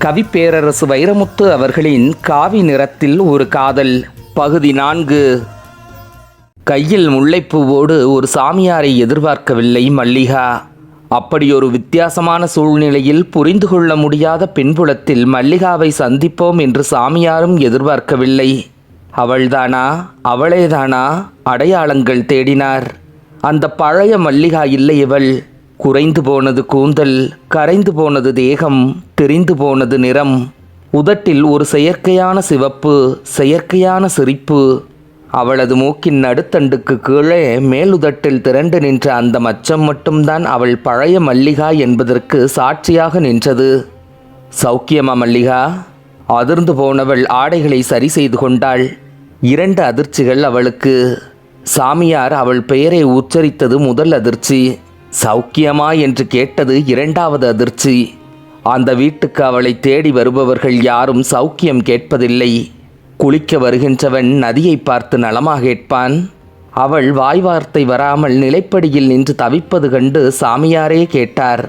கவிப்பேரரசு வைரமுத்து அவர்களின் காவி நிறத்தில் ஒரு காதல் பகுதி 4. கையில் முல்லைப்பூவோடு ஒரு சாமியாரை எதிர்பார்க்கவில்லை மல்லிகா. அப்படியொரு வித்தியாசமான சூழ்நிலையில் புரிந்து கொள்ள முடியாத பின்புலத்தில் மல்லிகாவை சந்திப்போம் என்று சாமியாரும் எதிர்பார்க்கவில்லை. அவள்தானா, அவளேதானா? அடையாளங்கள் தேடினார். அந்த பழைய மல்லிகா இல்லை இவள். குறைந்து போனது கூந்தல், கரைந்து போனது தேகம், தெரிந்து போனது நிறம். உதட்டில் ஒரு செயற்கையான சிவப்பு, செயற்கையான சிரிப்பு. அவளது மூக்கின் நடுத்தண்டுக்கு கீழே மேலுதட்டில் திரண்டு நின்ற அந்த மச்சம் மட்டும்தான் அவள் பழைய மல்லிகா என்பதற்கு சாட்சியாக நின்றது. சௌக்கியமா மல்லிகா? அதிர்ந்து போனவள் ஆடைகளை சரி செய்து கொண்டாள். 2 அதிர்ச்சிகள் அவளுக்கு. சாமியார் அவள் பெயரை உச்சரித்தது முதல் அதிர்ச்சி. சௌக்கியமா என்று கேட்டது 2வது அதிர்ச்சி. அந்த வீட்டுக்கு அவளை தேடி வருபவர்கள் யாரும் சௌக்கியம் கேட்பதில்லை. குளிக்க வருகின்றவன் நதியை பார்த்து நலமா கேட்பான். அவள் வாய் வார்த்தை வராமல் நிலைப்படியில் நின்று தவிப்பது கண்டு சாமியாரே கேட்டார்,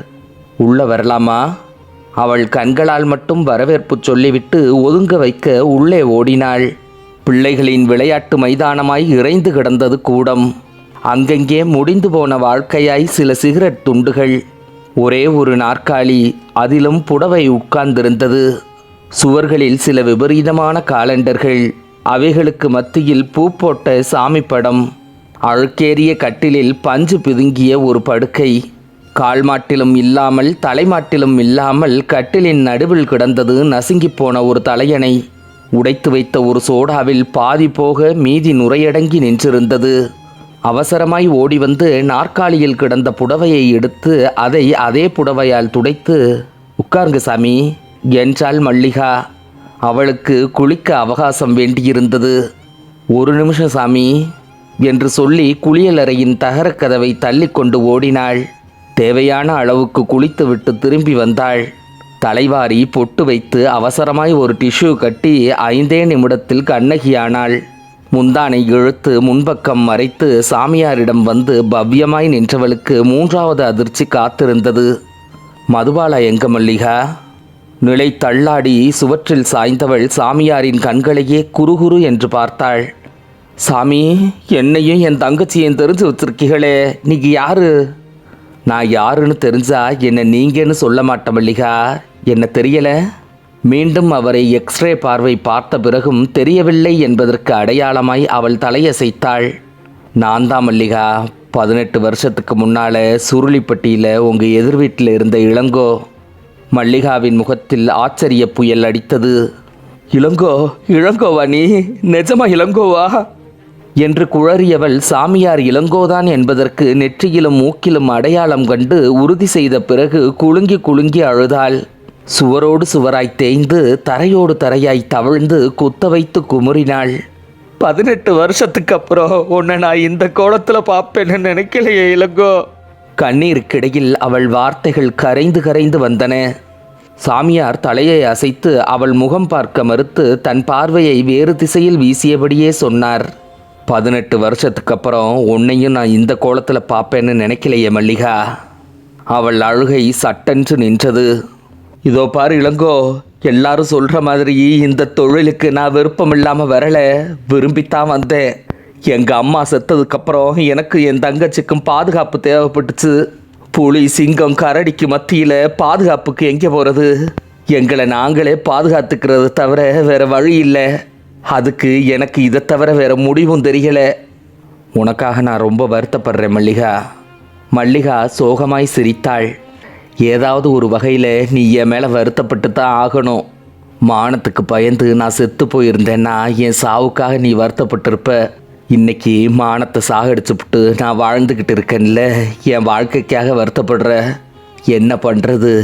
உள்ள வரலாமா? அவள் கண்களால் மட்டும் வரவேற்பு சொல்லிவிட்டு ஒதுங்க வைக்க உள்ளே ஓடினாள். பிள்ளைகளின் விளையாட்டு மைதானமாய் இறைந்து கிடந்தது கூடம். அங்கங்கே முடிந்து போன வாழ்க்கையாய் சில சிகரெட் துண்டுகள், ஒரே ஒரு நாற்காலி, அதிலும் புடவை உட்கார்ந்திருந்தது. சுவர்களில் சில விபரீதமான காலண்டர்கள், அவைகளுக்கு மத்தியில் பூ போட்ட சாமி படம். அழுக்கேறிய கட்டிலில் பஞ்சு பிதுங்கிய ஒரு படுக்கை. கால்மாட்டிலும் இல்லாமல் தலைமாட்டிலும் இல்லாமல் கட்டிலின் நடுவில் கிடந்தது நசுங்கி போன ஒரு தலையணை. உடைத்து வைத்த ஒரு சோடாவில் பாதி போக மீதி நுரையடங்கி நின்றிருந்தது. அவசரமாய் ஓடி வந்து நாற்காலியில் கிடந்த புடவையை எடுத்து அதை அதே புடவையால் துடைத்து, உட்காருங்க சாமி என்றாள் மல்லிகா. அவளுக்கு குளிக்க அவகாசம் வேண்டியிருந்தது. 1 நிமிஷம் சாமி என்று சொல்லி குளியலறையின் தகரக்கதவை தள்ளி கொண்டு ஓடினாள். தேவையான அளவுக்கு குளித்துவிட்டு திரும்பி வந்தாள். தலைவாரி பொட்டு வைத்து அவசரமாய் ஒரு டிஷ்யூ கட்டி 5 நிமிடத்தில் கண்ணகியானாள். முந்தானை இழுத்து முன்பக்கம் மறைத்து சாமியாரிடம் வந்து பவ்யமாய் நின்றவளுக்கு 3வது அதிர்ச்சி காத்திருந்தது. மதுபாலா எங்க மல்லிகா? நிலை தள்ளாடி சுவற்றில் சாய்ந்தவள் சாமியாரின் கண்களையே குறுகுறு என்று பார்த்தாள். சாமி, என்னையும் என் தங்கச்சியும் தெரிஞ்சு வச்சிருக்கீங்களே, நீங்க யாரு? நான் யாருன்னு தெரிஞ்சா என்ன நீங்கன்னு சொல்ல மாட்டேன் மல்லிகா. என்ன தெரியல? மீண்டும் அவரை எக்ஸ்ரே பார்வை பார்த்த பிறகும் தெரியவில்லை என்பதற்கு அடையாளமாய் அவள் தலையசைத்தாள். நான் தான் மல்லிகா. 18 வருஷத்துக்கு முன்னால் சுருளிப்பட்டியில் உங்கள் எதிர் வீட்டில் இருந்த இளங்கோ. மல்லிகாவின் முகத்தில் ஆச்சரிய புயல் அடித்தது. இளங்கோ? இளங்கோவா நீ? நிஜமா இளங்கோவா என்று குழறியவள் சாமியார் இளங்கோதான் என்பதற்கு நெற்றியிலும் மூக்கிலும் அடையாளம் கண்டு உறுதி செய்த பிறகு குலுங்கி குலுங்கி அழுதாள். சுவரோடு சுவராய் தேய்ந்து தரையோடு தரையாய் தவழ்ந்து குத்த வைத்து குமுறினாள். 18 வருஷத்துக்கு அப்புறம் உன்னை நான் இந்த கோலத்தில் பார்ப்பேன்னு நினைக்கலையே இளங்கோ. கண்ணீருக்கிடையில் அவள் வார்த்தைகள் கரைந்து கரைந்து வந்தன. சாமியார் தலையை அசைத்து அவள் முகம் பார்க்க மறுத்து தன் பார்வையை வேறு திசையில் வீசியபடியே சொன்னார், 18 வருஷத்துக்கு அப்புறம் உன்னையும் நான் இந்த கோலத்தில் பார்ப்பேன்னு நினைக்கலையே மல்லிகா. அவள் அழுகை சட்டென்று நின்றது. இதோ பாரு இளங்கோ, எல்லாரும் சொல்கிற மாதிரி இந்த தொழிலுக்கு நான் விருப்பம் இல்லாமல் வரலை, விரும்பித்தான் வந்தேன். எங்கள் அம்மா செத்ததுக்கப்புறம் எனக்கு என் தங்கச்சிக்கும் பாதுகாப்பு தேவைப்பட்டுச்சு. புலி, சிங்கம், கரடிக்கு மத்தியில் பாதுகாப்புக்கு எங்கே போகிறது? எங்களை நாங்களே பாதுகாத்துக்கிறது தவிர வேறு வழி இல்லை. அதுக்கு எனக்கு இதை தவிர வேறு முடிவும் தெரியலை. உனக்காக நான் ரொம்ப வருத்தப்படுறேன் மல்லிகா. மல்லிகா சோகமாய் சிரித்தாள். ஏதாவது ஒரு வகையில் நீ என் மேலே வருத்தப்பட்டு தான் ஆகணும். மானத்துக்கு பயந்து நான் செத்து போயிருந்தேன்னா என் சாவுக்காக நீ வருத்தப்பட்டிருப்ப. இன்னைக்கு மானத்தை சாகடிச்சுப்புட்டு நான் வாழ்ந்துக்கிட்டு இருக்கேன்ல, என் வாழ்க்கைக்காக வருத்தப்படுற. என்ன பண்ணுறது,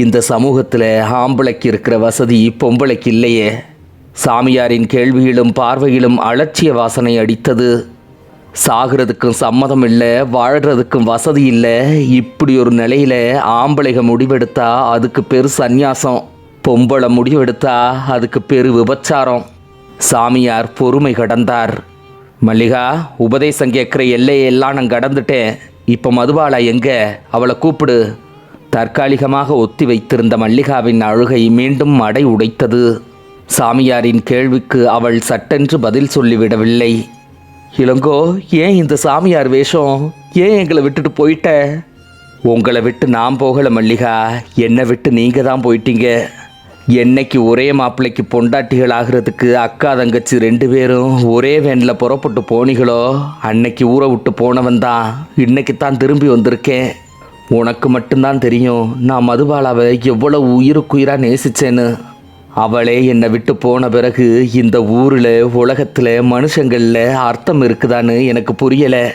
இந்த சமூகத்தில் ஆம்பளைக்கு இருக்கிற வசதி பொம்பளைக்கு இல்லையே. சாமியாரின் கேள்வியிலும் பார்வையிலும் அலட்சிய வாசனை அடித்தது. சாகிறதுக்கும் சம்மதம் இல்லை, வாழ்கிறதுக்கும் வசதி இல்லை. இப்படி ஒரு நிலையில் ஆம்பளைக முடிவெடுத்தா அதுக்கு பேர் சந்நியாசம், பொம்பளை முடிவெடுத்தா அதுக்கு பேர் விபச்சாரம். சாமியார் பொறுமை கடந்தார். மல்லிகா, உபதேசம் கேட்குற எல்லையெல்லாம் நான் கடந்துட்டேன். இப்போ மதுபாலா எங்க? அவளை கூப்பிடு. தற்காலிகமாக ஒத்தி வைத்திருந்த மல்லிகாவின் அழுகை மீண்டும் அடை உடைத்தது. சாமியாரின் கேள்விக்கு அவள் சட்டென்று பதில் சொல்லிவிடவில்லை. இளங்கோ, ஏன் இந்த சாமியார் வேஷம்? ஏன் எங்களை விட்டுட்டு போயிட்ட? உங்களை விட்டு நான் போகலை மல்லிகா, என்னை விட்டு நீங்கள் தான் போயிட்டீங்க. என்னைக்கு ஒரே மாப்பிள்ளைக்கு பொண்டாட்டிகள் ஆகிறதுக்கு அக்கா தங்கச்சி 2 பேரும் ஒரே வேனில் புறப்பட்டு போனீங்களோ, அன்னைக்கு ஊரை விட்டு போனவன் தான் இன்னைக்கு தான் திரும்பி வந்திருக்கேன். உனக்கு மட்டும்தான் தெரியும் நான் மதுபாலாவை எவ்வளவு உயிருக்குயிராக நேசித்தேன்னு. அவளே என்னை விட்டு போன பிறகு இந்த ஊரில் உலகத்தில் மனுஷங்களில் அர்த்தம் இருக்குதான்னு எனக்கு புரியலை.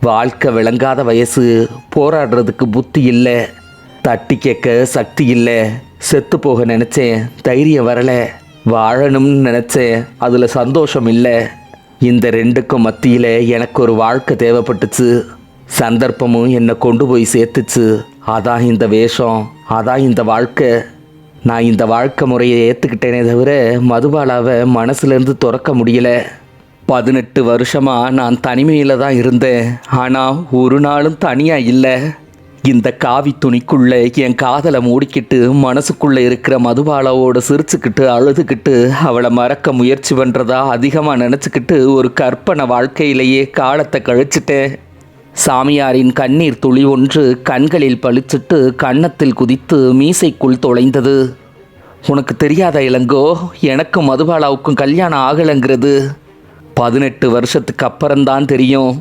வாழ்க்கை விளங்காத வயசு, போராடுறதுக்கு புத்தி இல்லை, தட்டி கேட்க சக்தி இல்லை. செத்து போக நினச்சேன், தைரியம் வரலை. வாழணும்னு நினச்சேன், அதில் சந்தோஷம் இல்லை. இந்த 2க்கும் மத்தியில் எனக்கு ஒரு வாழ்க்கை தேவைப்பட்டுச்சு. சந்தர்ப்பமும் என்னை கொண்டு போய் சேர்த்துச்சு. அதான் இந்த வேஷம், அதான் இந்த வாழ்க்கை. நான் இந்த வாழ்க்கை முறையை ஏற்றுக்கிட்டேனே தவிர மதுபாலாவை மனசுலேருந்து துறக்க முடியல. 18 வருஷமாக நான் தனிமையில் தான் இருந்தேன். ஆனால் ஒரு நாளும் தனியாக இல்லை. இந்த காவி துணிக்குள்ளே என் காதலை மூடிக்கிட்டு மனசுக்குள்ளே இருக்கிற மதுபாலாவோடு சிரிச்சுக்கிட்டு அழுதுகிட்டு அவளை மறக்க முயற்சி பண்ணுறதா அதிகமாக நினச்சிக்கிட்டு ஒரு கற்பனை வாழ்க்கையிலேயே காலத்தை கழிச்சிட்டேன். சாமியாரின் கண்ணீர் துளி ஒன்று கண்களில் பளிச்சிட்டு கன்னத்தில் குதித்து மீசைக்குள் தொலைந்தது. உனக்கு தெரியாத இளங்கோ, எனக்கும் மதுபாலாவுக்கும் கல்யாணம் ஆகலைங்கிறது 18 வருஷத்துக்கு அப்புறம்தான் தெரியும்.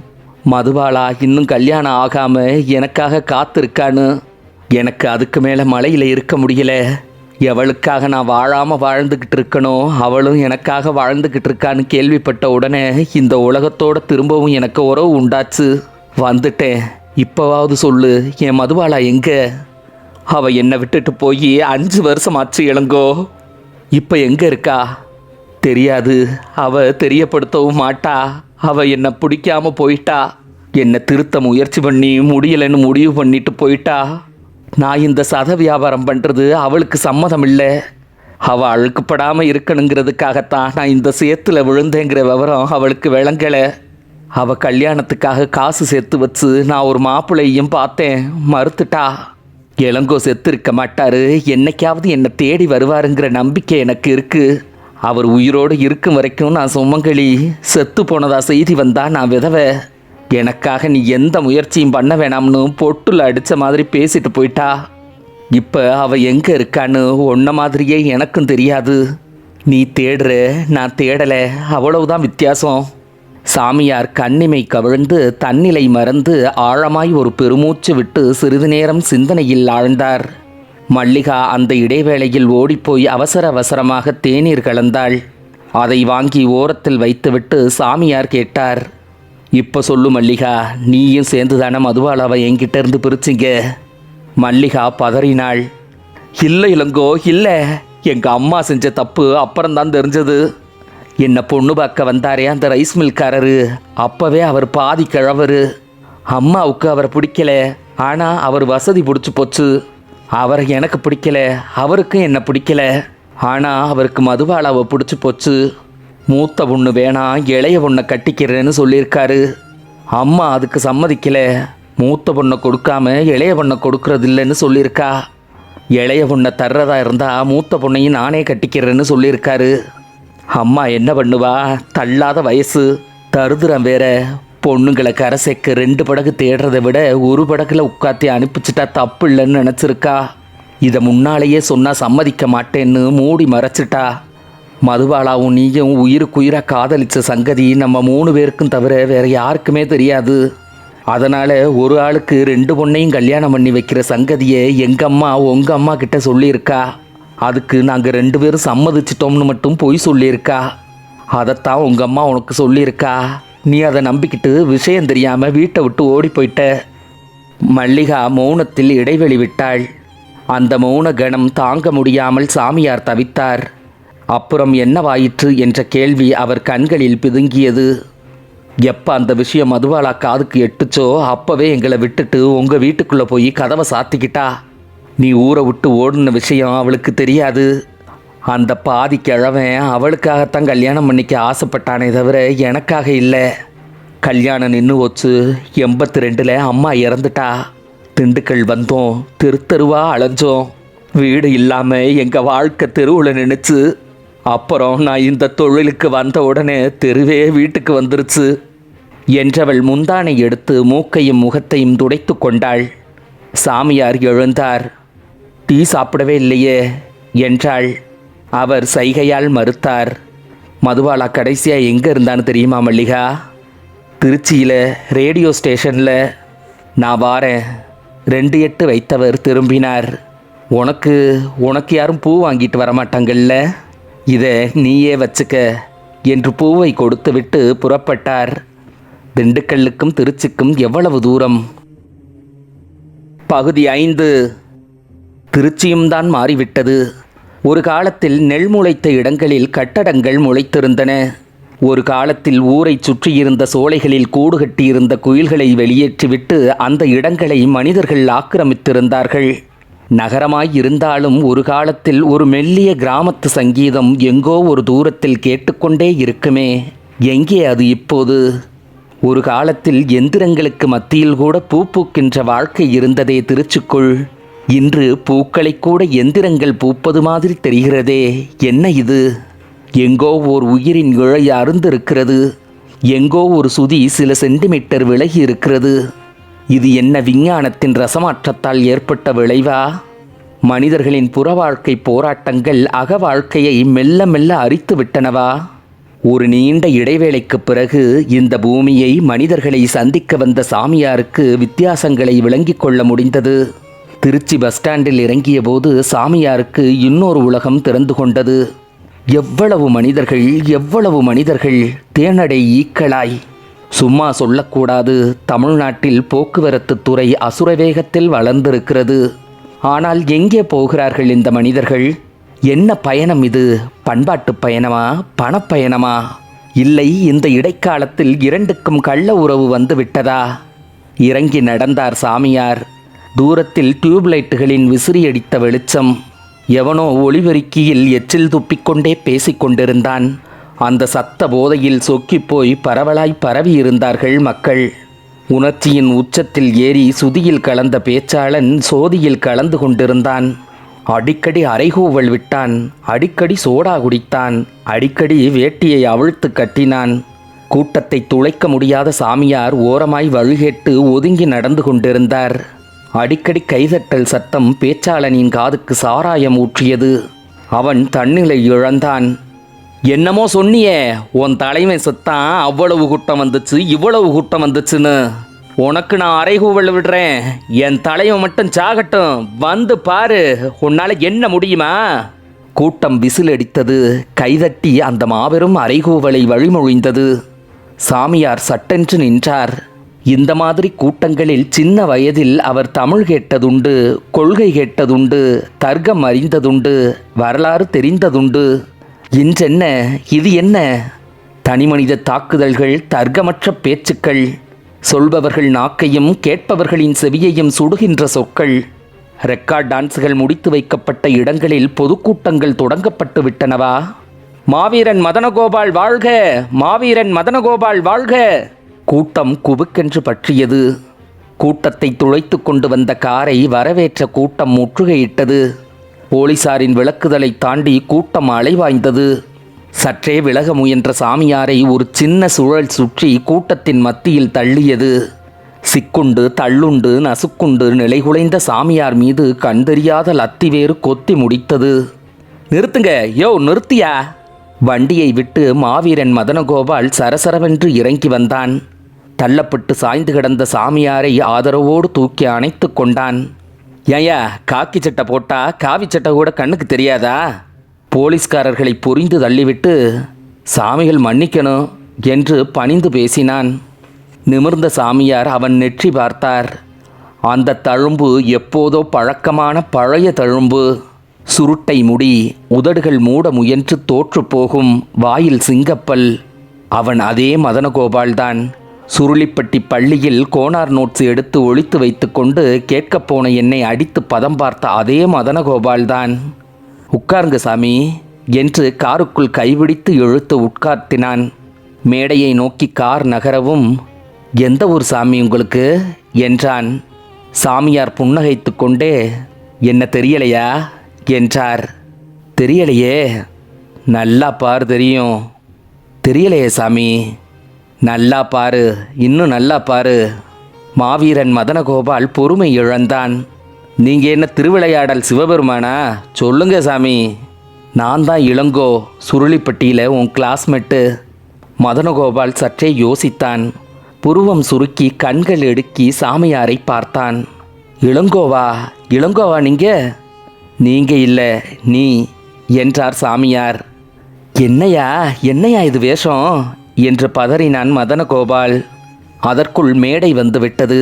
மதுபாலா இன்னும் கல்யாணம் ஆகாமல் எனக்காக காத்திருக்கான்னு. எனக்கு அதுக்கு மேலே மலையில் இருக்க முடியல. எவளுக்காக நான் வாழாமல் வாழ்ந்துக்கிட்டு இருக்கனோ அவளும் எனக்காக வாழ்ந்துக்கிட்டு இருக்கான்னு கேள்விப்பட்ட உடனே இந்த உலகத்தோடு திரும்பவும் எனக்கு உறவு உண்டாச்சு. வந்துட்டேன். இப்போவாவது சொல்லு, என் மதுபாலா எங்கே? அவள் என்னை விட்டுட்டு போய் 5 வருஷமாச்சு இளங்கோ. இப்போ எங்கே இருக்கா தெரியாது. அவள் தெரியப்படுத்தவும் மாட்டா. அவள் என்னை பிடிக்காம போயிட்டா. என்னை திருத்த முயற்சி பண்ணி முடியலைன்னு முடிவு பண்ணிட்டு போயிட்டா. நான் இந்த சத வியாபாரம் பண்ணுறது அவளுக்கு சம்மதம் இல்லை. அவள் அழுக்குப்படாமல் இருக்கணுங்கிறதுக்காகத்தான் நான் இந்த சேத்துல விழுந்தேங்கிற விவரம் அவளுக்கு விளங்கலை. அவள் கல்யாணத்துக்காக காசு சேர்த்து வச்சு நான் ஒரு மாப்பிள்ளையும் பார்த்தேன், மறுத்துட்டா. இளங்கோ செத்து இருக்க மாட்டாரு, என்னைக்காவது என்னை தேடி வருவாருங்கிற நம்பிக்கை எனக்கு இருக்குது. அவர் உயிரோடு இருக்கும் வரைக்கும் நான் சுமங்கலி. செத்து போனதா செய்தி வந்தா நான் விதவை. எனக்காக நீ எந்த முயற்சியும் பண்ண வேணாம்னு பொட்டுல அடித்த மாதிரி பேசிட்டு போயிட்டா. இப்போ அவள் எங்கே இருக்கான்னு ஒன்றை மாதிரியே எனக்கும் தெரியாது. நீ தேடுற, நான் தேடலை, அவ்வளவுதான் வித்தியாசம். சாமியார் கண்ணிமை கவிழ்ந்து தன்னிலை மறந்து ஆழமாய் ஒரு பெருமூச்சு விட்டு சிறிது நேரம் சிந்தனையில் ஆழ்ந்தார். மல்லிகா அந்த இடைவேளையில் ஓடிப்போய் அவசர அவசரமாக தேநீர் கலந்தாள். அதை வாங்கி ஓரத்தில் வைத்துவிட்டு சாமியார் கேட்டார், இப்போ சொல்லு மல்லிகா, நீயும் சேர்ந்து தானே மதுபாலாவை என்கிட்ட இருந்து பிரிச்சிங்க? மல்லிகா பதறினாள். இல்லை இளங்கோ, இல்லை. எங்கள் அம்மா செஞ்ச தப்பு அப்புறம்தான் தெரிஞ்சது. என்னை பொண்ணு பார்க்க வந்தாரே அந்த ரைஸ் மில்காரரு, அப்போவே அவர் பாதி கிழவர். அம்மாவுக்கு அவரை பிடிக்கல, ஆனால் அவர் வசதி பிடிச்சி போச்சு. அவரை எனக்கு பிடிக்கல, அவருக்கும் என்னை பிடிக்கல. ஆனால் அவருக்கு மதுபாலாவை பிடிச்சி போச்சு. மூத்த பொண்ணு வேணாம், இளைய பொண்ணை கட்டிக்கிறேன்னு சொல்லியிருக்காரு. அம்மா அதுக்கு சம்மதிக்கல. மூத்த பொண்ணை கொடுக்காம இளைய பொண்ணை கொடுக்கறது இல்லைன்னு சொல்லியிருக்கா. இளைய பொண்ணை தர்றதா இருந்தால் மூத்த பொண்ணையும் நானே கட்டிக்கிறேன்னு சொல்லியிருக்காரு. அம்மா என்ன பண்ணுவா? தள்ளாத வயசு, தருதுரம் வேற. பொண்ணுங்களை கரை சேர்க்க 2 படகு தேடுறதை விட ஒரு படகுல உட்காத்தி அனுப்பிச்சிட்டா தப்பு இல்லைன்னு நினச்சிருக்கா. இதை முன்னாலேயே சொன்னால் சம்மதிக்க மாட்டேன்னு மூடி மறைச்சிட்டா. மதுபாலாவும் நீயும் உயிருக்குயிராக காதலித்த சங்கதி நம்ம 3 பேருக்கும் தவிர வேற யாருக்குமே தெரியாது. அதனால் ஒரு ஆளுக்கு 2 பொண்ணையும் கல்யாணம் பண்ணி வைக்கிற சங்கதியை எங்கள் அம்மா உங்கள் அம்மா கிட்ட சொல்லியிருக்கா. அதுக்கு நாங்கள் 2 பேரும் சம்மதிச்சிட்டோம்னு மட்டும் பொய் சொல்லியிருக்கா. அதைத்தான் உங்கள் அம்மா உனக்கு சொல்லியிருக்கா. நீ அதை நம்பிக்கிட்டு விஷயம் தெரியாமல் வீட்டை விட்டு ஓடி போயிட்ட. மல்லிகா மௌனத்தில் இடைவெளி விட்டாள். அந்த மௌன கணம் தாங்க முடியாமல் சாமியார் தவித்தார். அப்புறம் என்னவாயிற்று என்ற கேள்வி அவர் கண்களில் பிதுங்கியது. எப்போ அந்த விஷயம் மதுபாலா காதுக்கு எட்டுச்சோ அப்போவே எங்களை விட்டுட்டு உங்கள் வீட்டுக்குள்ளே போய் கதவை சாத்திக்கிட்டா. நீ ஊரை விட்டு ஓடின விஷயம் அவளுக்கு தெரியாது. அந்த பாதி கிழவன் அவளுக்காகத்தான் கல்யாணம் பண்ணிக்க ஆசைப்பட்டானே தவிர எனக்காக இல்லை. கல்யாணம் நின்று வச்சு 82ல் அம்மா இறந்துட்டா. திண்டுக்கல் வந்தோம், தெருவா அலைஞ்சோம். வீடு இல்லாமல் எங்கள் வாழ்க்கை தெருவில் நினைச்சு. அப்புறம் நான் இந்த தொழிலுக்கு வந்த உடனே தெருவே வீட்டுக்கு வந்துருச்சு என்றவள் முந்தானை எடுத்து மூக்கையும் முகத்தையும் துடைத்து கொண்டாள். சாமியார் எழுந்தார். டீ சாப்பிடவே இல்லையே என்றாள். அவர் சைகையால் மறுத்தார். மதுபாலா கடைசியாக எங்கே இருந்தான்னு தெரியுமா மல்லிகா? திருச்சியில் ரேடியோ ஸ்டேஷனில். நான் வாரேன். 2-8 வைத்தவர் திரும்பினார். உனக்கு யாரும் பூ வாங்கிட்டு வரமாட்டாங்கல்ல, இதை நீயே வச்சுக்க என்று பூவை கொடுத்துவிட்டு புறப்பட்டார். திண்டுக்கல்லுக்கும் திருச்சிக்கும் எவ்வளவு தூரம்? பகுதி 5. திருச்சியும் தான் மாறிவிட்டது. ஒரு காலத்தில் நெல் முளைத்த இடங்களில் கட்டடங்கள் முளைத்திருந்தன. ஒரு காலத்தில் ஊரை சுற்றியிருந்த சோலைகளில் கூடு கட்டியிருந்த குயில்களை வெளியேற்றிவிட்டு அந்த இடங்களை மனிதர்கள் ஆக்கிரமித்திருந்தார்கள். நகரமாய் இருந்தாலும் ஒரு காலத்தில் ஒரு மெல்லிய கிராமத்து சங்கீதம் எங்கோ ஒரு தூரத்தில் கேட்டுக்கொண்டே இருக்குமே, எங்கே அது இப்போது? ஒரு காலத்தில் எந்திரங்களுக்கு மத்தியில் கூட பூ பூக்கின்ற வாழ்க்கை இருந்ததே திருச்சிக்குள். இன்று பூக்களை கூட எந்திரங்கள் பூப்பது மாதிரி தெரிகிறதே, என்ன இது? எங்கோ ஓர் உயிரின் இழை அருந்திருக்கிறது. எங்கோ ஒரு சுதி சில சென்டிமீட்டர் விலகி இருக்கிறது. இது என்ன விஞ்ஞானத்தின் ரசமாற்றத்தால் ஏற்பட்ட விளைவா? மனிதர்களின் புற வாழ்க்கை போராட்டங்கள் அக வாழ்க்கையை மெல்ல மெல்ல அரித்து விட்டனவா? ஒரு நீண்ட இடைவேளைக்கு பிறகு இந்த பூமியை மனிதர்களை சந்திக்க வந்த சாமியாருக்கு வித்தியாசங்களை விளங்கிக் கொள்ள முடிந்தது. திருச்சி பஸ் ஸ்டாண்டில் இறங்கிய போது சாமியாருக்கு இன்னொரு உலகம் திறந்து கொண்டது. எவ்வளவு மனிதர்கள், தேனடை ஈக்களாய். சும்மா சொல்லக்கூடாது, தமிழ்நாட்டில் போக்குவரத்து துறை அசுரவேகத்தில் வளர்ந்திருக்கிறது. ஆனால் எங்கே போகிறார்கள் இந்த மனிதர்கள்? என்ன பயணம் இது? பண்பாட்டு பயணமா, பணப்பயணமா? இல்லை, இந்த இடைக்காலத்தில் 2க்கும் கள்ள உறவு வந்து விட்டதா? இறங்கி நடந்தார் சாமியார். தூரத்தில் டியூப்லைட்டுகளின் விசிறியடித்த வெளிச்சம். எவனோ ஒளிபெருக்கியில் எச்சில் துப்பிக்கொண்டே பேசிக்கொண்டிருந்தான். அந்த சத்த போதையில் சொக்கிப்போய் பரவலாய் பரவி இருந்தார்கள் மக்கள். உணர்ச்சியின் உச்சத்தில் ஏறி சுதியில் கலந்த பேச்சாளன் சோதியில் கலந்து கொண்டிருந்தான். அடிக்கடி அரைகூவல் விட்டான், அடிக்கடி சோடா குடித்தான், அடிக்கடி வேட்டியை அவிழ்த்து கட்டினான். கூட்டத்தை துளைக்க முடியாத சாமியார் ஓரமாய் வழிகேட்டு ஒதுங்கி நடந்து கொண்டிருந்தார். அடிக்கடி கைதட்டல் சத்தம் பேச்சாளனின் காதுக்கு சாராயம் ஊற்றியது. அவன் தன்னிலை இழந்தான். என்னமோ சொன்னியே, உன் தலைமை செத்தான், அவ்வளவு கூட்டம் வந்துச்சு, இவ்வளவு கூட்டம் வந்துச்சுன்னு. உனக்கு நான் அரைகூவல் விடுறேன், என் தலைவன் மட்டும் சாகட்டும், வந்து பாரு, உன்னால என்ன முடியுமா? கூட்டம் விசிலடித்தது. கைதட்டி அந்த மாபெரும் அரைகூவலை வழிமொழிந்தது. சாமியார் சட்டென்று நின்றார். இந்த மாதிரி கூட்டங்களில் சின்ன வயதில் அவர் தமிழ் கேட்டதுண்டு, கொள்கை கேட்டதுண்டு, தர்க்கம் அறிந்ததுண்டு, வரலாறு தெரிந்ததுண்டு. இன்றென்ன, இது என்ன? தனிமனித தாக்குதல்கள், தர்க்கமற்ற பேச்சுக்கள், சொல்பவர்கள் நாக்கையும் கேட்பவர்களின் செவியையும் சுடுகின்ற சொற்கள். ரெக்கார்ட் டான்ஸுகள் முடித்து வைக்கப்பட்ட இடங்களில் பொதுக்கூட்டங்கள் தொடங்கப்பட்டு விட்டனவா? மாவீரன் மதனகோபால் வாழ்க, மாவீரன் மதனகோபால் வாழ்க! கூட்டம் குபுக்கென்று பற்றியது. கூட்டத்தை துளைத்து கொண்டு வந்த காரை வரவேற்ற கூட்டம் முற்றுகையிட்டது. போலீசாரின் விளக்குதலை தாண்டி கூட்டம் அலைவாய்ந்தது. சற்றே விலக முயன்ற சாமியாரை ஒரு சின்ன சுழல் சுற்றி கூட்டத்தின் மத்தியில் தள்ளியது. சிக்குண்டு தள்ளுண்டு நசுக்குண்டு நிலைகுலைந்த சாமியார் மீது கண்டறியாத லத்தி வேறு கொத்தி முடித்தது. நிறுத்துங்க, யோ நிறுத்தியா! வண்டியை விட்டு மாவீரன் மதனகோபால் சரசரவென்று இறங்கி வந்தான். தள்ளப்பட்டு சாய்ந்து கிடந்த சாமியாரை ஆதரவோடு தூக்கி அணைத்து கொண்டான். ஏயா, காக்கி சட்டை போட்டா காவி சட்டை கூட கண்ணுக்கு தெரியாதா? போலீஸ்காரர்களை புரிந்து தள்ளிவிட்டு, சாமிகள் மன்னிக்கணும் என்று பணிந்து பேசினான். நிமிர்ந்த சாமியார் அவன் நெற்றி பார்த்தார். அந்த தழும்பு எப்போதோ பழக்கமான பழைய தழும்பு. சுருட்டை முடி, உதடுகள் மூட முயன்று தோற்று போகும், வாயில் சிங்கப்பல். அவன் அதே மதனகோபால்தான். சுருளிப்பட்டி பள்ளியில் கோனார் நோட்ஸ் எடுத்து ஒழித்து வைத்து கொண்டு கேட்கப்போன என்னை அடித்து பதம் பார்த்த அதே மதனகோபால்தான். உட்காருங்க சாமி என்று காருக்குள் கைபிடித்து இழுத்து உட்கார்த்தினான். மேடையை நோக்கி கார் நகரவும், எந்த ஊர் சாமி உங்களுக்கு என்றான். சாமியார் புன்னகைத்து கொண்டே, என்ன தெரியலையா என்றார். தெரியலையே. நல்லா பாரு, தெரியும். தெரியலையே சாமி. நல்லா பாரு, இன்னும் நல்லா பாரு. மாவீரன் மதனகோபால் பொறுமை இழந்தான். நீங்கள் என்ன திருவிளையாடல் சிவபெருமானா? சொல்லுங்க சாமி. நான் தான் இளங்கோ, சுருளிப்பட்டியில் உன் கிளாஸ்மேட்டு. மதனகோபால் சற்றே யோசித்தான். புருவம் சுருக்கி கண்கள் எடுக்கி சாமியாரை பார்த்தான். இளங்கோவா? இளங்கோவா நீங்கள் இல்லை, நீ என்றார் சாமியார். என்னையா என்னையா இது வேஷம் என்று பதறினான் மதனகோபால். அதற்குள் மேடை வந்துவிட்டது.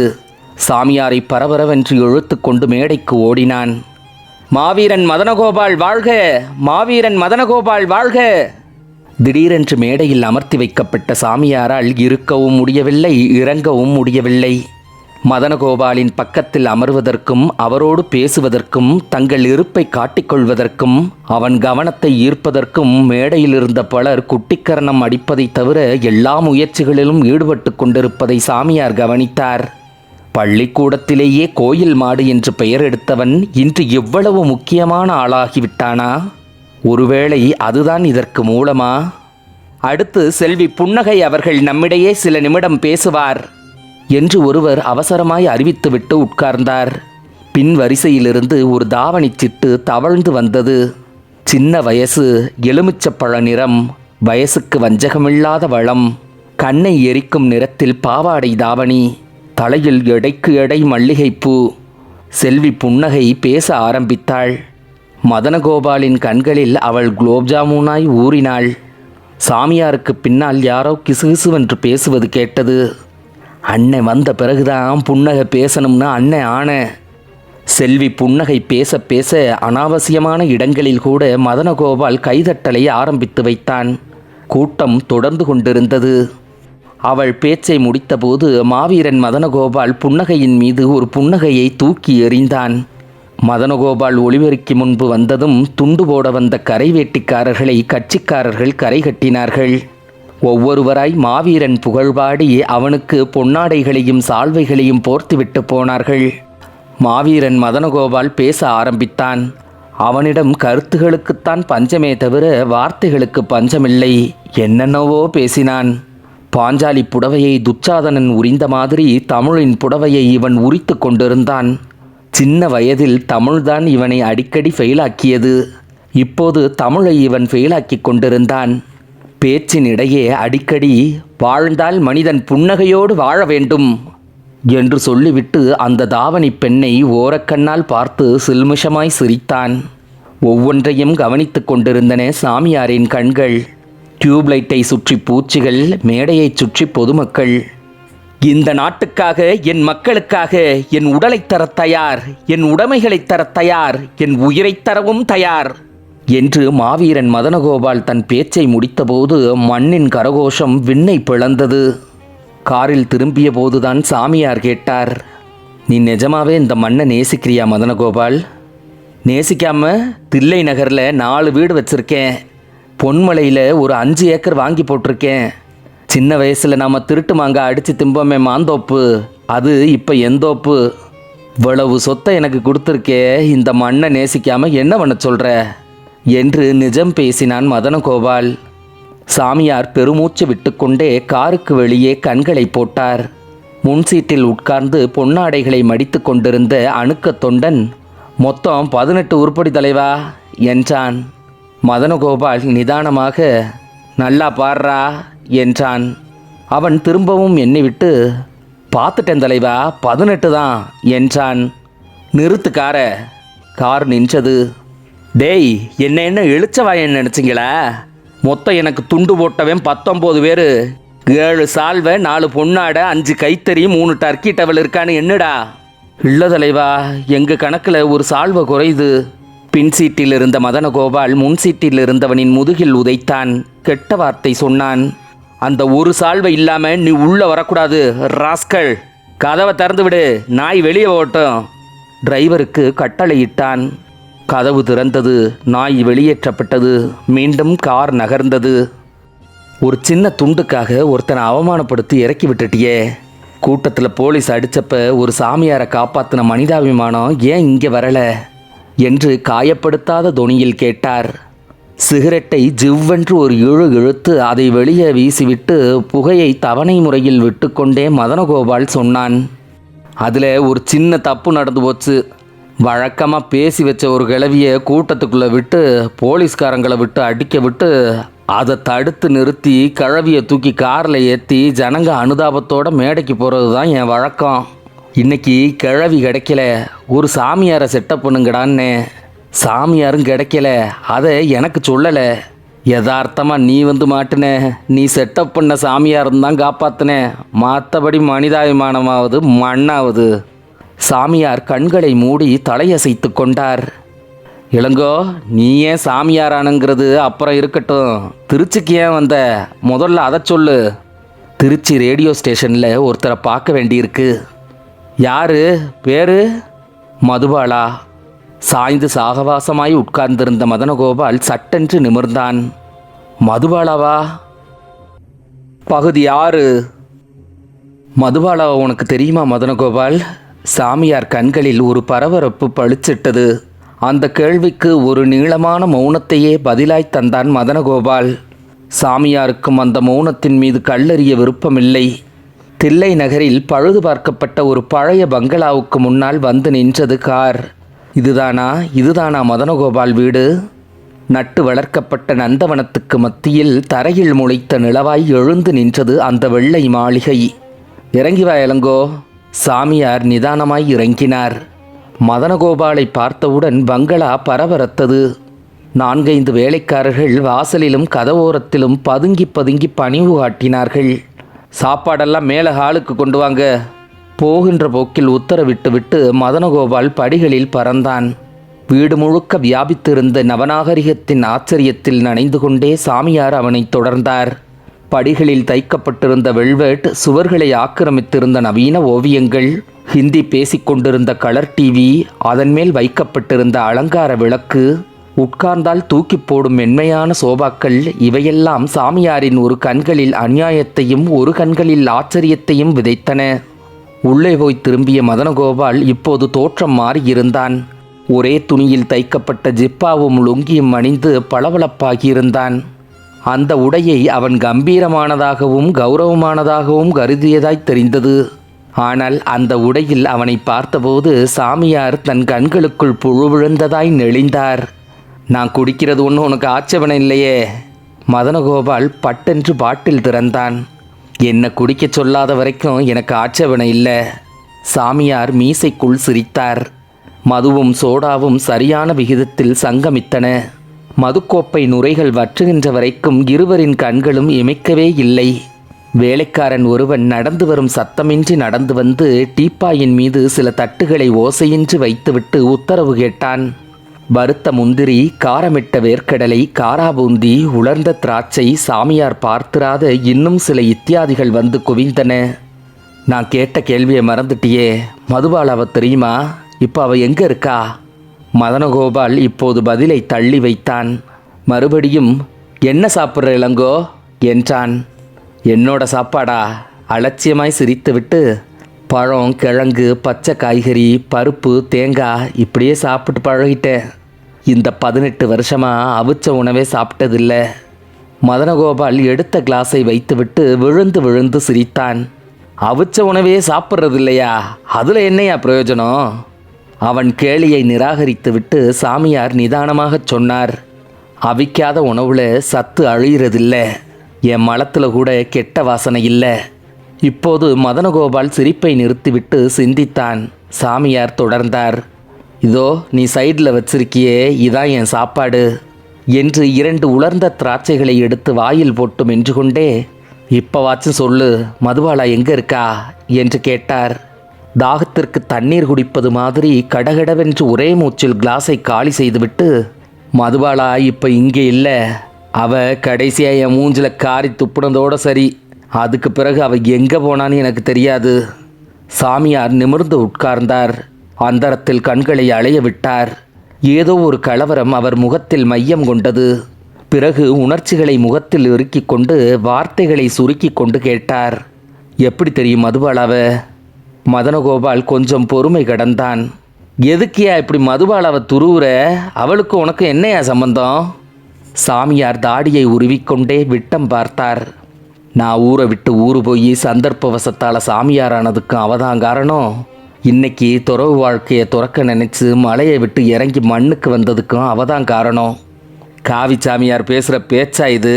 சாமியாரை பரபரவென்று இழுத்து கொண்டு மேடைக்கு ஓடினான். மாவீரன் மதனகோபால் வாழ்க! மாவீரன் மதனகோபால் வாழ்க! திடீரென்று மேடையில் அமர்த்தி வைக்கப்பட்ட சாமியாரால் இருக்கவும் முடியவில்லை, இறங்கவும் முடியவில்லை. மதனகோபாலின் பக்கத்தில் அமர்வதற்கும் அவரோடு பேசுவதற்கும் தங்கள் இருப்பை காட்டிக்கொள்வதற்கும் அவன் கவனத்தை ஈர்ப்பதற்கும் மேடையில் இருந்த பலர் குட்டிக்கரணம் அடிப்பதை தவிர எல்லா முயற்சிகளிலும் ஈடுபட்டு கொண்டிருப்பதை சாமியார் கவனித்தார். பள்ளிக்கூடத்திலேயே கோயில் மாடு என்று பெயர் எடுத்தவன் இன்று எவ்வளவு முக்கியமான ஆளாகிவிட்டானா? ஒருவேளை அதுதான் இதற்கு மூலமா? அடுத்து செல்வி புன்னகை அவர்கள் நம்மிடையே சில நிமிடம் பேசுவார் என்று ஒருவர் அவசரமாய் அறிவித்துவிட்டு உட்கார்ந்தார். பின் வரிசையிலிருந்து ஒரு தாவணி சிட்டு தவழ்ந்து வந்தது. சின்ன வயசு, எலுமிச்சப்பழ நிறம், வயசுக்கு வஞ்சகமில்லாத வளம், கண்ணை எரிக்கும் நிறத்தில் பாவாடை தாவணி, தலையில் எடைக்கு எடை மல்லிகைப்பூ. செல்வி புன்னகை பேச ஆரம்பித்தாள். மதனகோபாலின் கண்களில் அவள் குலோப்ஜாமுனாய் ஊறினாள். சாமியாருக்கு பின்னால் யாரோ கிசுகிசுவென்று பேசுவது கேட்டது. அண்ணன் வந்த பிறகுதான் புன்னகை பேசணும்னு அண்ணன் ஆன. செல்வி புன்னகை பேச பேச அனாவசியமான இடங்களில் கூட மதனகோபால் கைதட்டலை ஆரம்பித்து வைத்தான். கூட்டம் தொடர்ந்து கொண்டிருந்தது. அவள் பேச்சை முடித்தபோது மாவீரன் மதனகோபால் புன்னகையின் மீது ஒரு புன்னகையை தூக்கி எறிந்தான். மதனகோபால் ஒளிபெருக்கி முன்பு வந்ததும் துண்டு போட வந்த கரைவேட்டிக்காரர்களை கட்சிக்காரர்கள் கரை கட்டினார்கள். ஒவ்வொருவராய் மாவீரன் புகழ்பாடி அவனுக்கு பொன்னாடைகளையும் சால்வைகளையும் போர்த்திவிட்டு போனார்கள். மாவீரன் மதனகோபால் பேச ஆரம்பித்தான். அவனிடம் கருத்துகளுக்குத்தான் பஞ்சமே தவிர வார்த்தைகளுக்கு பஞ்சமில்லை. என்னென்னவோ பேசினான். பாஞ்சாலி புடவையை துச்சாதனன் உரிந்த மாதிரி தமிழின் புடவையை இவன் உரித்து கொண்டிருந்தான். சின்ன வயதில் தமிழ்தான் இவனை அடிக்கடி ஃபெயிலாக்கியது. இப்போது தமிழை இவன் ஃபெயிலாக்கி கொண்டிருந்தான். பேச்சின் இடையே அடிக்கடி வாழ்ந்தால் மனிதன் புன்னகையோடு வாழ வேண்டும் என்று சொல்லிவிட்டு அந்த தாவணி பெண்ணை ஓரக்கண்ணால் பார்த்து சில்மிஷமாய் சிரித்தான். ஒவ்வொன்றையும் கவனித்து கொண்டிருந்தன சாமியாரின் கண்கள். டியூப்லைட்டை சுற்றி பூச்சிகள், மேடையை சுற்றி பொதுமக்கள். இந்த நாட்டுக்காக, என் மக்களுக்காக என் உடலை தர தயார், என் உடைமைகளை தர தயார், என் உயிரை தரவும் தயார் என்று மாவீரன் மதனகோபால் தன் பேச்சை முடித்தபோது மண்ணின் கரகோஷம் விண்ணை பிளந்தது. காரில் திரும்பிய போதுதான் சாமியார் கேட்டார், நீ நிஜமாவே இந்த மண்ணை நேசிக்கிறியா மதனகோபால்? நேசிக்காம தில்லை நகரில் 4 வீடு வச்சுருக்கேன். பொன்மலையில் ஒரு 5 ஏக்கர் வாங்கி போட்டிருக்கேன். சின்ன வயசில் நாம் திருட்டு மாங்காய் அடித்து திம்போமே மாந்தோப்பு, அது இப்போ எந்தோப்பு. இவ்வளவு சொத்தை எனக்கு கொடுத்துருக்கே, இந்த மண்ணை நேசிக்காமல் என்ன பண்ண சொல்கிற என்று நிஜம் பேசினான் மதனகோபால். சாமியார் பெருமூச்சு விட்டுக்கொண்டே காருக்கு வெளியே கண்களை போட்டார். முன்சீட்டில் உட்கார்ந்து பொன்னாடைகளை மடித்து கொண்டிருந்த அணுக்க தொண்டன், மொத்தம் 18 உருப்படி தலைவா என்றான். மதனகோபால் நிதானமாக, நல்லா பாடுறா என்றான். அவன் திரும்பவும் எண்ணிவிட்டு, பார்த்துட்டேன் தலைவா, 18 தான் என்றான். நிறுத்துக்கார. கார் நின்றது. டேய், என்ன இழுச்சவாயன்னு நினச்சிங்களா? மொத்தம் எனக்கு துண்டு போட்டவன் 19 பேர். 7 சால்வை, 4 பொன்னாடை, 5 கைத்தறி, 3 டர்க்கி டவல் இருக்கான்னு என்னடா? இல்லை தலைவா, எங்கள் கணக்கில் ஒரு சால்வை குறையுது. பின் சீட்டில் இருந்த மதனகோபால் முன் சீட்டில் இருந்தவனின் முதுகில் உதைத்தான். கெட்ட வார்த்தை சொன்னான். அந்த ஒரு சால்வை இல்லாமல் நீ உள்ளே வரக்கூடாது ராஸ்கல். கதவை திறந்து விடு, நாய் வெளியே போகட்டும். டிரைவருக்கு கட்டளையிட்டான். கதவு திறந்தது. நாய் வெளியேற்றப்பட்டது. மீண்டும் கார் நகர்ந்தது. ஒரு சின்ன துண்டுக்காக ஒருத்தனை அவமானப்படுத்தி இறக்கி விட்டுட்டியே. கூட்டத்தில் போலீஸ் அடித்தப்ப ஒரு சாமியாரை காப்பாற்றின மனிதாபிமானம் ஏன் இங்கே வரலை என்று காயப்படுத்தாத தொனியில் கேட்டார். சிகரெட்டை ஜிவ்வென்று ஒரு இழுத்து அதை வெளியே வீசிவிட்டு புகையை தவணை முறையில் விட்டுக்கொண்டே மதனகோபால் சொன்னான். அதில் ஒரு சின்ன தப்பு நடந்து போச்சு. வழக்கமாக பேசி வச்ச ஒரு கிழவியை கூட்டத்துக்குள்ளே விட்டு போலீஸ்காரங்களை விட்டு அடிக்க விட்டு அதை தடுத்து நிறுத்தி கிழவியை தூக்கி காரில் ஏற்றி ஜனங்க அனுதாபத்தோட மேடைக்கு போகிறது தான் என் வழக்கம். இன்னைக்கு கிழவி கிடைக்கல, ஒரு சாமியாரை செட்டப் பண்ணுங்கடான்னு. சாமியாரும் கிடைக்கல, அதை எனக்கு சொல்லலை. யதார்த்தமாக நீ வந்து மாட்டின, நீ செட்டப் பண்ண சாமியாரும் தான் காப்பாத்தின. மற்றபடி மனிதாபிமானமாவது மண்ணாவது. சாமியார் கண்களை மூடி தலையசைத்து கொண்டார். இளங்கோ, நீ ஏன் சாமியாரானுங்கிறது அப்புறம் இருக்கட்டும். திருச்சிக்கு ஏன் வந்த, முதல்ல அதை சொல்லு. திருச்சி ரேடியோ ஸ்டேஷனில் ஒருத்தரை பார்க்க வேண்டியிருக்கு. யாரு பேரு? மதுபாலா. சாய்ந்து சாகவாசமாய் உட்கார்ந்திருந்த மதனகோபால் சட்டென்று நிமிர்ந்தான். மதுபாலாவா? பகுதி 6. மதுபாலாவை உனக்கு தெரியுமா மதனகோபால்? சாமியார் கண்களில் ஒரு பரபரப்பு பளிச்சிட்டது. அந்த கேள்விக்கு ஒரு நீளமான மௌனத்தையே பதிலாய் தந்தான் மதனகோபால். சாமியாருக்கும் அந்த மௌனத்தின் மீது கல்லெறிய விருப்பமில்லை. தில்லை நகரில் பழுது பார்க்கப்பட்ட ஒரு பழைய பங்களாவுக்கு முன்னால் வந்து நின்றது கார். இதுதானா மதனகோபால் வீடு? நட்டு வளர்க்கப்பட்ட நந்தவனத்துக்கு மத்தியில் தரையில் முளைத்த நிலவாய் எழுந்து நின்றது அந்த வெள்ளை மாளிகை. இறங்கி வா இளங்கோ. சாமியார் நிதானமாய் இறங்கினார். மதனகோபாலை பார்த்தவுடன் பங்களா பரபரத்தது. 4-5 வேலைக்காரர்கள் வாசலிலும் கதவோரத்திலும் பதுங்கி பதுங்கி பணிவு காட்டினார்கள். சாப்பாடெல்லாம் மேலே ஹாலுக்கு கொண்டு வாங்க. போகின்ற போக்கில் உத்தரவிட்டு விட்டு மதனகோபால் படிகளில் பறந்தான். வீடு முழுக்க வியாபித்திருந்த நவநாகரிகத்தின் ஆச்சரியத்தில் நனைந்து கொண்டே சாமியார் அவனை தொடர்ந்தார். படிகளில் தைக்கப்பட்டிருந்த வெல்வெட், சுவர்களை ஆக்கிரமித்திருந்த நவீன ஓவியங்கள், ஹிந்தி பேசிக்கொண்டிருந்த கலர் டிவி, அதன் மேல் வைக்கப்பட்டிருந்த அலங்கார விளக்கு, உட்கார்ந்தால் தூக்கி போடும் மென்மையான சோபாக்கள், இவையெல்லாம் சாமியாரின் ஒரு கண்களில் அநியாயத்தையும் ஒரு கண்களில் ஆச்சரியத்தையும் விதைத்தன. உள்ளே போய் திரும்பிய மதனகோபால் இப்போது தோற்றம் மாறியிருந்தான். ஒரே துணியில் தைக்கப்பட்ட ஜிப்பாவும் லுங்கியும் அணிந்து பளபளப்பாகியிருந்தான். அந்த உடையை அவன் கம்பீரமானதாகவும் கௌரவமானதாகவும் கருதியதாய் தெரிந்தது. ஆனால் அந்த உடையில் அவனை பார்த்தபோது சாமியார் தன் கண்களுக்குள் புழு விழுந்ததாய் நெளிந்தார். நான் குடிக்கிறது ஒன்றும் உனக்கு ஆட்சேபனை இல்லையே? மதனகோபால் பட்டென்று பாட்டில் திறந்தான். என்ன குடிக்க சொல்லாத வரைக்கும் எனக்கு ஆட்சேபனை இல்லை. சாமியார் மீசைக்குள் சிரித்தார். மதுவும் சோடாவும் சரியான விகிதத்தில் சங்கமித்தன. மதுக்கோப்பை நுரைகள் வற்றுகின்ற வரைக்கும் இருவரின் கண்களும் இமைக்கவே இல்லை. வேலைக்காரன் ஒருவன் நடந்து வரும் சத்தமின்றி நடந்து வந்து டீப்பாயின் மீது சில தட்டுகளை ஓசையின்றி வைத்துவிட்டு உத்தரவு கேட்டான். வறுத்த முந்திரி, காரமிட்ட வேர்க்கடலை, காராபூந்தி, உலர்ந்த திராட்சை, சாமியார் பார்த்திராத இன்னும் சில இத்தியாதிகள் வந்து குவிந்தன. நான் கேட்ட கேள்வியை மறந்துட்டியே, மதுபாலாவை தெரியுமா? இப்போ அவ எங்கே இருக்கா? மதனகோபால் இப்போது பதிலை தள்ளி வைத்தான். மறுபடியும் என்ன சாப்பிட்ற இளங்கோ என்றான். என்னோட சாப்பாடா? அலட்சியமாய் சிரித்துவிட்டு, பழம், கிழங்கு, பச்சை காய்கறி, பருப்பு, தேங்காய் இப்படியே சாப்பிட்டு பழகிட்டேன். இந்த 18 வருஷமாக அவிச்ச உணவே சாப்பிட்டதில்லை. மதனகோபால் எடுத்த கிளாஸை வைத்துவிட்டு விழுந்து விழுந்து சிரித்தான். அவிச்ச உணவே சாப்பிட்றது இல்லையா? அதில் என்னையா பிரயோஜனம்? அவன் கேலியை நிராகரித்துவிட்டு சாமியார் நிதானமாகச் சொன்னார். அவிக்காத உணவில் சத்து அழிகிறதில்ல. என் மலத்தில் கூட கெட்ட வாசனை இல்லை. இப்போது மதனகோபால் சிரிப்பை நிறுத்திவிட்டு சிந்தித்தான். சாமியார் தொடர்ந்தார். இதோ நீ சைடில் வச்சிருக்கியே, இதான் என் சாப்பாடு என்று 2 உலர்ந்த திராட்சைகளை எடுத்து வாயில் போட்டு மென்று கொண்டே, இப்போவாச்சும் சொல்லு, மதுபாலா எங்கே இருக்கா என்று கேட்டார். தாகத்திற்கு தண்ணீர் குடிப்பது மாதிரி கடகடவென்று ஒரே மூச்சில் கிளாஸை காலி செய்துவிட்டு, மதுபாலா இப்போ இங்கே இல்லை. அவ கடைசியாக என் மூஞ்சில் காரி துப்புனதோடு சரி. அதுக்கு பிறகு அவ எங்கே போனான்னு எனக்கு தெரியாது. சாமியார் நிமிர்ந்து உட்கார்ந்தார். அந்தரத்தில் கண்களை அலைய விட்டார். ஏதோ ஒரு கலவரம் அவர் முகத்தில் மையம் கொண்டது. பிறகு உணர்ச்சிகளை முகத்தில் இறுக்கிக் கொண்டு வார்த்தைகளை சுருக்கி கொண்டு கேட்டார். எப்படி தெரியும் மதுபாலாவை? மதனகோபால் கொஞ்சம் பொறுமை கடந்தான். எதுக்கியா இப்படி மதுபாலாவை துருவுற? அவளுக்கு உனக்கு என்னையா சம்பந்தம்? சாமியார் தாடியை உருவிக்கொண்டே விட்டம் பார்த்தார். நான் ஊரை விட்டு ஊரு போய் சந்தர்ப்பவசத்தால் சாமியாரானதுக்கும் அவதான் காரணம். இன்னைக்கு துறவு வாழ்க்கையை துறக்க நினைச்சு மலையை விட்டு இறங்கி மண்ணுக்கு வந்ததுக்கும் அவதான் காரணம். காவி சாமியார் பேசுகிற பேச்சா இது?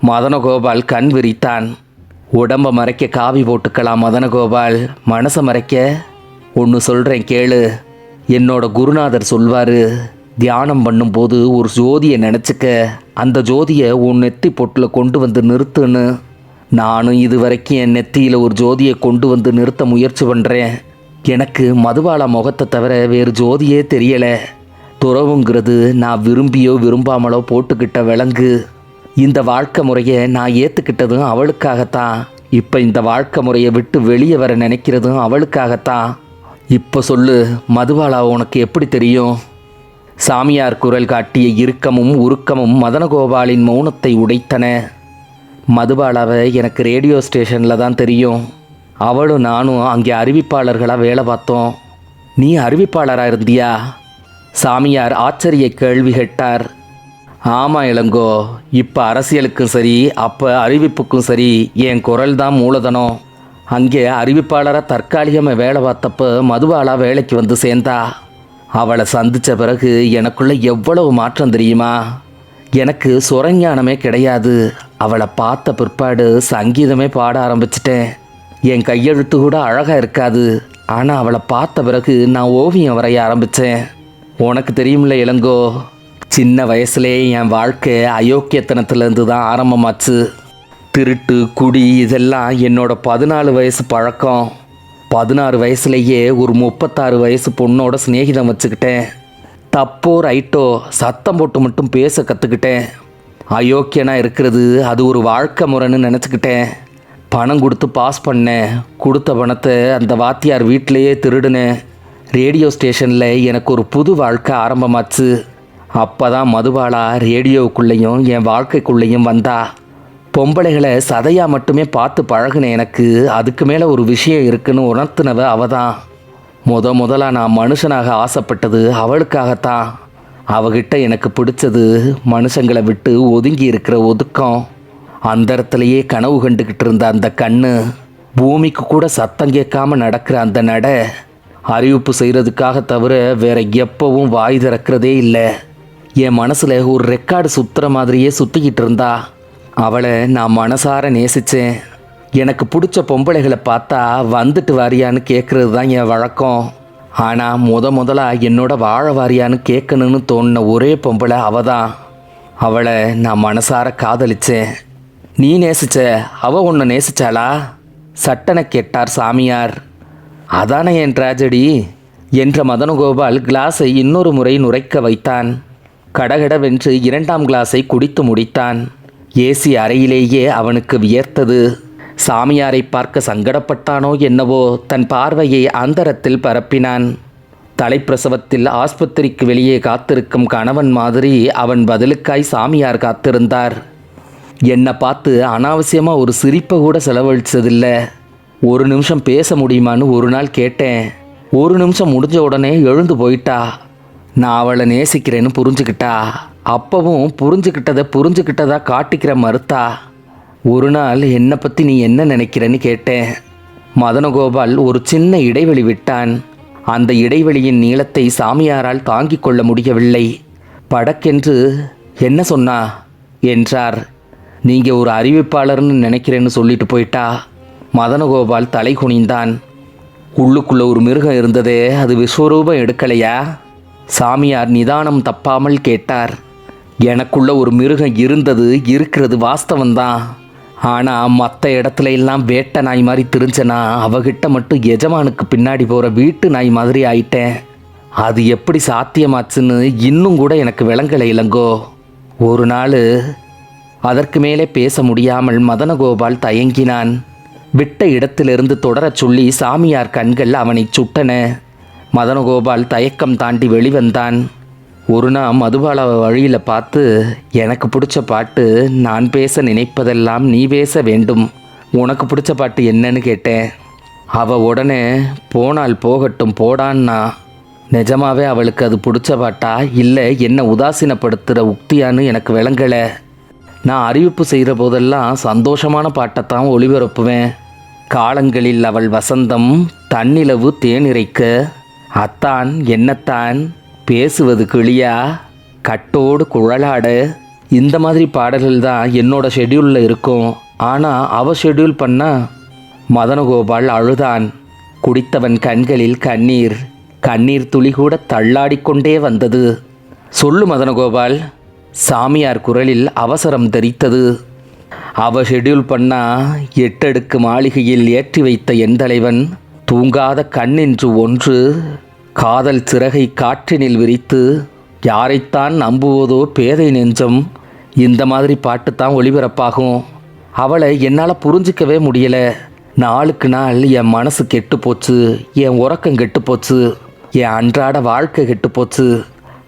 மதனகோபால் கண் விரித்தான். உடம்பை மறைக்க காவி போட்டுக்கலாம் மதனகோபால், மனசை மறைக்க ஒன்று சொல்கிறேன் கேளு. என்னோட குருநாதர் சொல்வார், தியானம் பண்ணும்போது ஒரு ஜோதியை நினச்சிக்க, அந்த ஜோதியை உன் நெத்தி பொட்டில் கொண்டு வந்து நிறுத்துன்னு. நானும் இது வரைக்கும் என் நெத்தியில் ஒரு ஜோதியை கொண்டு வந்து நிறுத்த முயற்சி பண்ணுறேன். எனக்கு மதுபாலா முகத்தை தவிர வேறு ஜோதியே தெரியலை. துறவுங்கிறது நான் விரும்பியோ விரும்பாமலோ போட்டுக்கிட்ட விலங்கு. இந்த வாழ்க்கை முறையை நான் ஏற்றுக்கிட்டதும் அவளுக்காகத்தான். இப்போ இந்த வாழ்க்கை முறையை விட்டு வெளியே வர நினைக்கிறதும் அவளுக்காகத்தான். இப்போ சொல்லு, மதுபாலா உனக்கு எப்படி தெரியும்? சாமியார் குரல் காட்டிய இறுக்கமும் உருக்கமும் மதனகோபாலின் மௌனத்தை உடைத்தன. மதுபாலாவை எனக்கு ரேடியோ ஸ்டேஷனில் தான் தெரியும். அவளும் நானும் அங்கே அறிவிப்பாளர்களாக வேலை பார்த்தோம். நீ அறிவிப்பாளராக இருந்தியா? சாமியார் ஆச்சரிய கேள்வி கேட்டார். ஆமாம் இளங்கோ, இப்போ அரசியலுக்கும் சரி அப்போ அறிவிப்புக்கும் சரி என் குரல் தான் மூலதனம். அங்கே அறிவிப்பாளராக தற்காலிகமாக வேலை பார்த்தப்போ மதுபாலா வேலைக்கு வந்து சேர்ந்தா. அவளை சந்தித்த பிறகு எனக்குள்ளே எவ்வளவு மாற்றம் தெரியுமா? எனக்கு சுரஞானமே கிடையாது. அவளை பார்த்த பிற்பாடு சங்கீதமே பாட ஆரம்பிச்சிட்டேன். என் கையெழுத்து கூட அழகாக இருக்காது. ஆனால் அவளை பார்த்த பிறகு நான் ஓவியம் வரைய ஆரம்பித்தேன். உனக்கு தெரியுமில்ல இளங்கோ, சின்ன வயசுலே என் வாழ்க்கை அயோக்கியத்தனத்துலேருந்து தான் ஆரம்பமாச்சு. திருட்டு, குடி இதெல்லாம் என்னோட 14 வயசு பழக்கம். 16 வயசுலேயே ஒரு 36 வயசு பொண்ணோட சிநேகிதம் வச்சுக்கிட்டேன். தப்போ ரைட்டோ சத்தம் போட்டு மட்டும் பேச கற்றுக்கிட்டேன். அயோக்கியனாக இருக்கிறது அது ஒரு வாழ்க்கை முறைன்னு நினச்சிக்கிட்டேன். பணம் கொடுத்து பாஸ் பண்ணேன். கொடுத்த பணத்தை அந்த வாத்தியார் வீட்டிலையே திருடினேன். ரேடியோ ஸ்டேஷனில் எனக்கு ஒரு புது வாழ்க்கை ஆரம்பமாச்சு. அப்போ தான் மதுபாலா ரேடியோவுக்குள்ளேயும் என் வாழ்க்கைக்குள்ளேயும் வந்தா. பொம்பளைகளை சதையாக மட்டுமே பார்த்து பழகின எனக்கு அதுக்கு மேலே ஒரு விஷயம் இருக்குன்னு உணர்த்தினவ அவ தான். முதலாக நான் மனுஷனாக ஆசைப்பட்டது அவளுக்காகத்தான். அவகிட்ட எனக்கு பிடிச்சது மனுஷங்களை விட்டு ஒதுங்கி இருக்கிற ஒதுக்கம். அந்த இடத்துலையே கனவு கண்டுக்கிட்டு இருந்த அந்த கண்ணு, பூமிக்கு கூட சத்தம் கேட்காம நடக்கிற அந்த நட, அறிவிப்பு செய்கிறதுக்காக தவிர வேற எப்பவும் வாய் திறக்கிறதே இல்லை. என் மனசில் ஒரு ரெக்கார்டு சுற்றுற மாதிரியே சுற்றிக்கிட்டு இருந்தா. அவளை நான் மனசார நேசித்தேன். எனக்கு பிடிச்ச பொம்பளைகளை பார்த்தா வந்துட்டு வாரியான்னு கேட்குறது தான் என் வழக்கம். ஆனால் முதலாக என்னோட வாழ வாரியான்னு கேட்கணுன்னு தோணின ஒரே பொம்பளை அவ தான். அவளை நான் மனசார காதலிச்சேன். நீ நேசிச்ச, அவ உன்னை நேசிச்சாளா? சட்டனை கேட்டார் சாமியார். அதானே என் ட்ராஜடி என்ற மதனகோபால் கிளாஸை இன்னொரு முறை நுரைக்க வைத்தான். கடகடவென்று 2ஆம் கிளாஸை குடித்து முடித்தான். ஏசி அறையிலேயே அவனுக்கு வியர்த்தது. சாமியாரை பார்க்க சங்கடப்பட்டானோ என்னவோ தன் பார்வையை அந்தரத்தில் பரப்பினான். தலைப்பிரசவத்தில் ஆஸ்பத்திரிக்கு வெளியே காத்திருக்கும் கணவன் மாதிரி அவன் பதிலுக்காய் சாமியார் காத்திருந்தார். என்னை பார்த்து அனாவசியமாக ஒரு சிரிப்பை கூட செலவழிச்சதில்லை. ஒரு நிமிஷம் பேச முடியுமான்னு ஒரு நாள் கேட்டேன். ஒரு நிமிஷம் முடிஞ்ச உடனே எழுந்து போயிட்டா. நான் அவளை நேசிக்கிறேன்னு புரிஞ்சுக்கிட்டா. அப்பவும் புரிஞ்சுக்கிட்டதா காட்டிக்கிற மறுத்தா. ஒரு நாள் என்னை பற்றி நீ என்ன நினைக்கிறேன்னு கேட்டேன். மதனகோபால் ஒரு சின்ன இடைவெளி விட்டான். அந்த இடைவெளியின் நீளத்தை சாமியாரால் தாங்கிக் கொள்ள முடியவில்லை. படக்கென்று என்ன சொன்னா என்றார். நீங்கள் ஒரு அறிவிப்பாளர்னு நினைக்கிறேன்னு சொல்லிட்டு போயிட்டா. மதனகோபால் தலை குனிந்தான். உள்ளுக்குள்ளே ஒரு மிருகம் இருந்ததே, அது விஸ்வரூபம் எடுக்கலையா? சாமியார் நிதானம் தப்பாமல் கேட்டார். எனக்குள்ள ஒரு மிருகம் இருக்கிறது வாஸ்தவந்தான். ஆனால் மற்ற இடத்துல எல்லாம் வேட்டை நாய் மாதிரி திரிஞ்சனா அவகிட்ட மட்டும் எஜமானுக்கு பின்னாடி போகிற வீட்டு நாய் மாதிரி ஆயிட்டேன். அது எப்படி சாத்தியமாச்சுன்னு இன்னும் கூட எனக்கு விளங்கலை இளங்கோ. ஒரு நாள் அதற்கு மேலே பேச முடியாமல் மதனகோபால் தயங்கினான். விட்ட இடத்திலிருந்து தொடரச் சொல்லி சாமியார் கண்கள் அவனை சுட்டன. மதனகோபால் தயக்கம் தாண்டி வெளிவந்தான். ஒரு நாள் மதுபாலாவை வழியில் பார்த்து, எனக்கு பிடிச்ச பாட்டு நான் பேச நினைப்பதெல்லாம் நீ பேச வேண்டும் உனக்கு பிடிச்ச பாட்டு என்னன்னு கேட்டேன். அவள் உடனே போனால் போகட்டும் போடான்னா. நிஜமாவே அவளுக்கு அது பிடிச்ச பாட்டா இல்லை என்னை உதாசீனப்படுத்துகிற உக்தியான்னு எனக்கு விளங்கலை. நான் அறிவிப்பு செய்கிற போதெல்லாம் சந்தோஷமான பாட்டைத்தான் ஒளிபரப்புவேன். காலங்களில் அவள் வசந்தம் தன்னிலவு தேனிறைக்க, அத்தான் என்னத்தான் பேசுவது கிளியா கட்டோடு குழலாட, இந்த மாதிரி பாடல்கள் தான் என்னோட ஷெட்யூலில் இருக்கும். ஆனால் அவள் ஷெட்யூல் பண்ணால் மதனகோபால் அழுதான். குடித்தவன் கண்களில் கண்ணீர், கண்ணீர் துளி கூட தள்ளாடிக்கொண்டே வந்தது. சொல்லு மதனகோபால், சாமியார் குரலில் அவசரம் தரித்தது. அவ ஷெட்யூல் பண்ணா 8 அடுக்கு மாளிகையில் ஏற்றி வைத்த என் தலைவன் தூங்காத கண்ணென்று ஒன்று, காதல் சிறகை காற்றினில் விரித்து, யாரைத்தான் நம்புவதோ பேதை நெஞ்சம், இந்த மாதிரி பாட்டு தான் ஒளிபரப்பாகும். அவளை என்னால் புரிஞ்சிக்கவே முடியலை. நாளுக்கு நாள் என் மனசு கெட்டு போச்சு, என் உறக்கம் கெட்டு போச்சு, என் அன்றாட வாழ்க்கை கெட்டு போச்சு.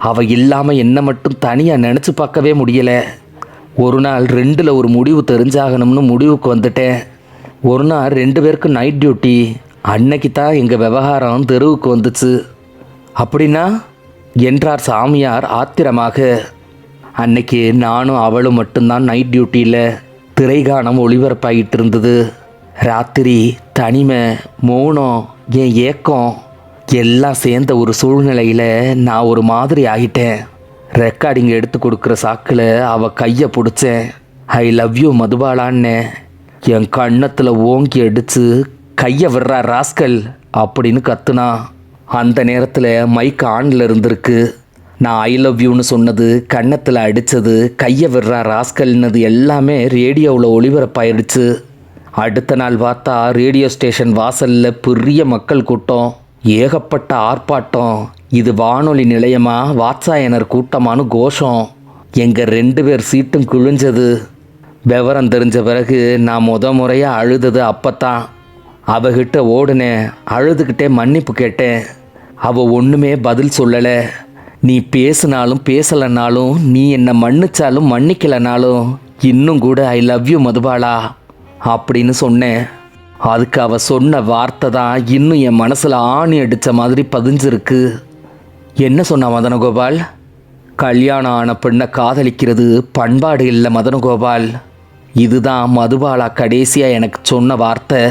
அவள் இல்லாமல் என்னை மட்டும் தனியாக நினச்சி பார்க்கவே முடியலை. ஒரு நாள் 2ல் ஒரு முடிவு தெரிஞ்சாகணும்னு முடிவுக்கு வந்துட்டேன். ஒரு நாள் 2 பேருக்கு நைட் டியூட்டி. அன்னைக்கு தான் எங்கள் விவகாரம் தெருவுக்கு வந்துச்சு. அப்படின்னா என்றார் சாமியார் ஆத்திரமாக. அன்னைக்கு நானும் அவளும் மட்டும்தான் நைட் டியூட்டியில். திரைகானம் ஒளிபரப்பாகிட்டு இருந்தது. ராத்திரி தனிமை, மௌனம், என் ஏக்கம் எல்லாம் சேர்ந்த ஒரு சூழ்நிலையில் நான் ஒரு மாதிரி ஆகிட்டேன். ரெக்கார்டிங் எடுத்து கொடுக்குற சாக்கில் அவள் கையை பிடிச்சேன். ஐ லவ் யூ மதுபாலான்னு என் கன்னத்தில் ஓங்கி அடித்து, கையை விடுறா ராஸ்கல் அப்படின்னு கத்துனா. அந்த நேரத்தில் மைக் ஆனில் இருந்திருக்கு. நான் ஐ லவ் யூன்னு சொன்னது, கன்னத்தில் அடித்தது, கையை விடுறா ராஸ்கல்னது எல்லாமே ரேடியோவில் ஒளிபரப்பாயிடுச்சு. அடுத்த நாள் பார்த்தா ரேடியோ ஸ்டேஷன் வாசலில் பெரிய மக்கள் கூட்டம், ஏகப்பட்ட ஆர்ப்பாட்டம். இது வானொலி நிலையமா வாட்சாயனர் கூட்டமானு கோஷம். எங்கள் 2 பேர் சீட்டும் கிழிஞ்சது. விவரம் தெரிஞ்ச பிறகு நான் முறையாக அழுதது அப்பத்தான். அவகிட்ட ஓடுனேன், அழுதுகிட்டே மன்னிப்பு கேட்டேன். அவள் ஒன்றுமே பதில் சொல்லலை. நீ பேசினாலும் பேசலைனாலும், நீ என்னை மன்னிச்சாலும் மன்னிக்கலைனாலும், இன்னும் கூட ஐ லவ் யூ மதுபாலா அப்படின்னு சொன்னேன். அதுக்கு அவள் சொன்ன வார்த்தை தான் இன்னும் என் மனசில் ஆணி அடித்த மாதிரி பதிஞ்சிருக்கு. என்ன சொன்னா மதனகோபால்? கல்யாணம் ஆன பெண்ணை காதலிக்கிறது பண்பாடு இல்லை மதனகோபால். இதுதான் மதுபாலா கடைசியாக எனக்கு சொன்ன வார்த்தை.